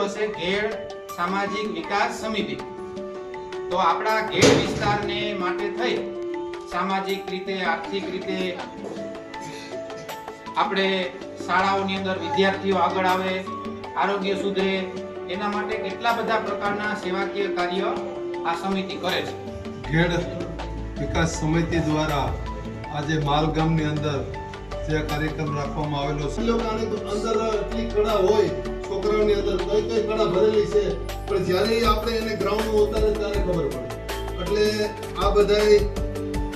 હશે ઘેડ સામાજિક વિકાસ સમિતિ। તો આપણા ઘેડ વિસ્તારને માટે થઈ સામાજિક રીતે આર્થિક રીતે આપણે શાળાઓની અંદર વિદ્યાર્થીઓ આગળ આવે, આરોગ્ય સુધરે, એના માટે કેટલા બધા પ્રકારના સેવાકીય કાર્ય આ સમિતિ કરે છે। ઘેડ વિકાસ સમિતિ દ્વારા આજે માલગામની અંદર જે કાર્યક્રમ રાખવામાં આવેલો છે, અંદર એટલી કળા હોય છોકરાઓની અંદર કઈ કઈ કળા ભરેલી છે, પણ જ્યારે આપણે એને ગ્રાઉન્ડમાં ઉતારે ત્યારે ખબર પડે। એટલે આ બધાય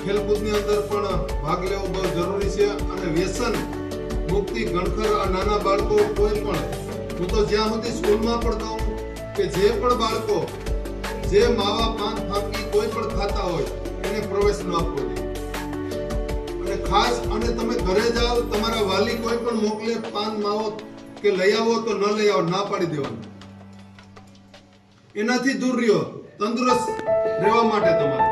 ખેલકૂદની અંદર પણ ભાગ લેવો બહુ જરૂરી છે અને વ્યસન મુક્તિ ગણખર આ નાના બાળકો કોઈ પણ, હું તો જ્યાં સુધી સ્કૂલમાં પણ કહું કે જે પણ બાળકો જે માવા પાન ફાંકી કોઈ પણ ખાતા હોય એને પ્રવેશ ન આપવો જોઈએ। અને ખાસ અને તમે ઘરે જાઓ, તમારા વાલી કોઈ પણ મોકલે પાન માવો કે લઈ આવો તો ન લઈ આવો, ના પાડી દેવાનું। એનાથી દૂર રહ્યો, તંદુરસ્ત રહેવા માટે તમારે